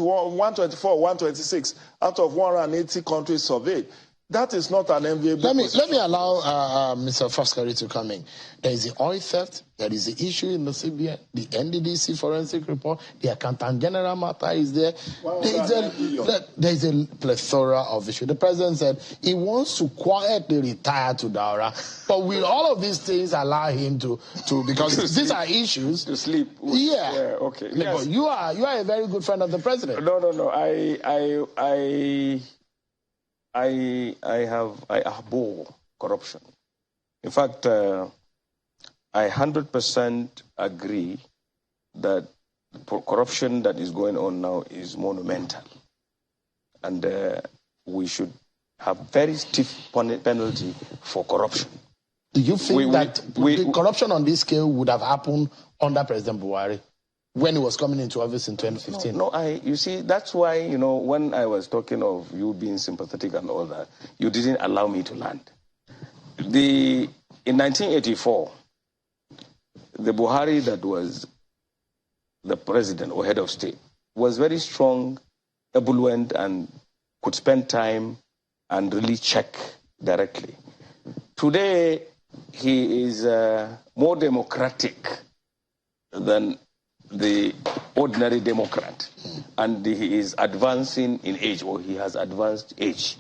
124, 126 out of 180 countries surveyed. That is not an enviable Let me allow Mr. Faskari to come in. There is the oil theft, there is the issue in the CBN, the NDDC forensic report, the Accountant General matter is there. There is a plethora of issues. The president said he wants to quietly retire to Daura, but will all of these things allow him to because these are issues to sleep? Yeah. Okay. Yes. But you are a very good friend of the president. No. I abhor corruption. In fact, I 100% agree that the corruption that is going on now is monumental. And we should have very stiff penalty for corruption. Do you think the corruption on this scale would have happened under President Buhari when he was coming into office in 2015? You see, that's why, when I was talking of you being sympathetic and all that, you didn't allow me to land. In 1984, the Buhari that was the president or head of state was very strong, ebullient, and could spend time and really check directly. Today, he is more democratic than the ordinary Democrat, and he is advancing in age, or he has advanced age.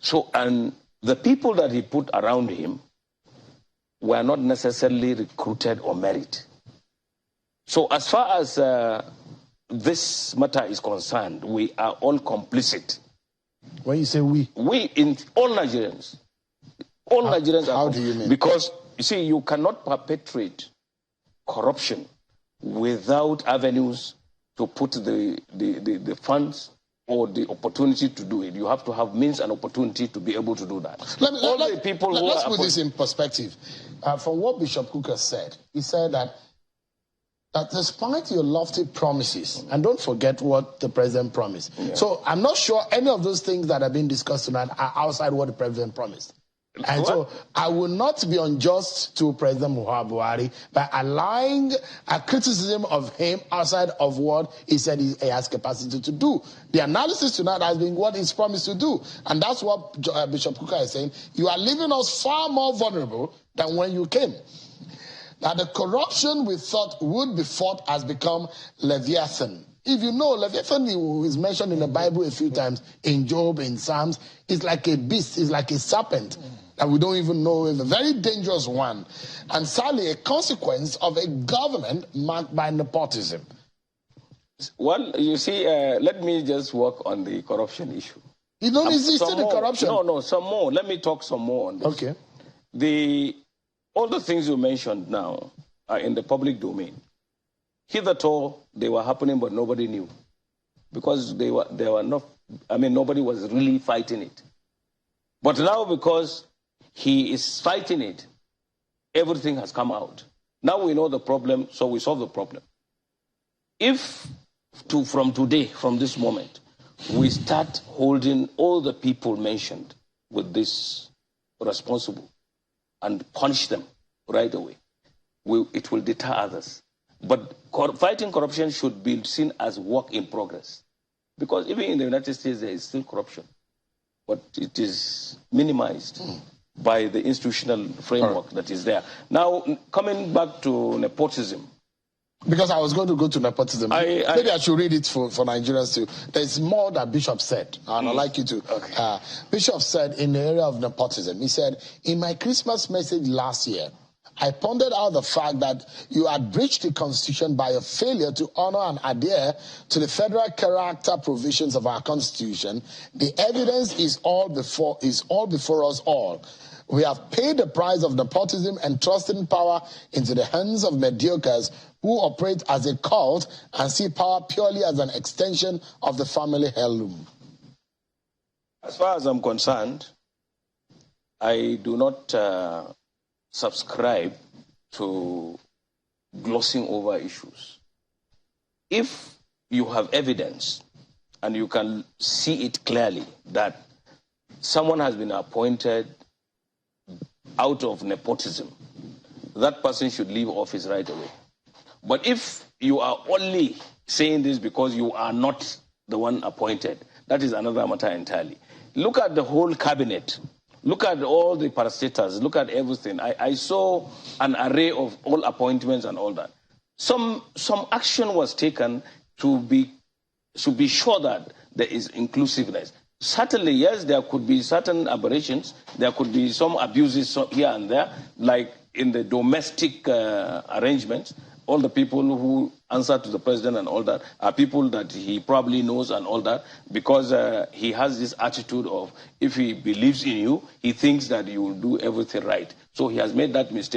So, and the people that he put around him were not necessarily recruited or married. So as far as this matter is concerned, we are all complicit. When you say we? We, in all Nigerians. All Nigerians are. How do you mean? Because, you see, you cannot perpetrate corruption without avenues to put the funds or the opportunity to do it. You have to have means and opportunity to be able to do that. Let's put this in perspective. From what Bishop Cooker said, he said that despite your lofty promises, and don't forget what the president promised. Yeah. So I'm not sure any of those things that have been discussed tonight are outside what the president promised. And so I will not be unjust to President Buhari by allowing a criticism of him outside of what he said he has capacity to do. The analysis tonight has been what he's promised to do. And that's what Bishop Cooker is saying. You are leaving us far more vulnerable than when you came. Now, the corruption we thought would be fought has become Leviathan. If you know, Leviathan is mentioned in the Bible a few times, in Job, in Psalms. It's like a beast, it's like a serpent that we don't even know is a very dangerous one. And sadly, a consequence of a government marked by nepotism. Well, you see, let me just work on the corruption issue. You don't insist on the corruption? No, some more. Let me talk some more on this. Okay. All the things you mentioned now are in the public domain. Hitherto, they were happening, but nobody knew. Because they were not, nobody was really fighting it. But now, because he is fighting it, everything has come out. Now we know the problem, so we solve the problem. If, from today, from this moment, we start holding all the people mentioned with this responsible and punish them right away, it will deter others. But fighting corruption should be seen as work in progress. Because even in the United States, there is still corruption. But it is minimized by the institutional framework that is there. Now, coming back to nepotism. Because I was going to go to nepotism. Maybe I should read it for Nigerians too. There's more that Bishop said, and I'd like you to. Okay. Bishop said in the area of nepotism, he said, in my Christmas message last year, I pointed out the fact that you had breached the Constitution by a failure to honor and adhere to the federal character provisions of our Constitution. The evidence is all before us all. We have paid the price of nepotism and trusting power into the hands of mediocres who operate as a cult and see power purely as an extension of the family heirloom. As far as I'm concerned, I do not subscribe to glossing over issues. If you have evidence and you can see it clearly that someone has been appointed out of nepotism, that person should leave office right away. But if you are only saying this because you are not the one appointed. That is another matter entirely. Look at the whole cabinet. Look at all the parastatals. Look at everything. I saw an array of all appointments and all that. Some action was taken to be sure that there is inclusiveness. Certainly, yes, there could be certain aberrations. There could be some abuses here and there, like in the domestic arrangements. All the people who answer to the president and all that are people that he probably knows and all that, because he has this attitude of, if he believes in you, he thinks that you will do everything right. So he has made that mistake.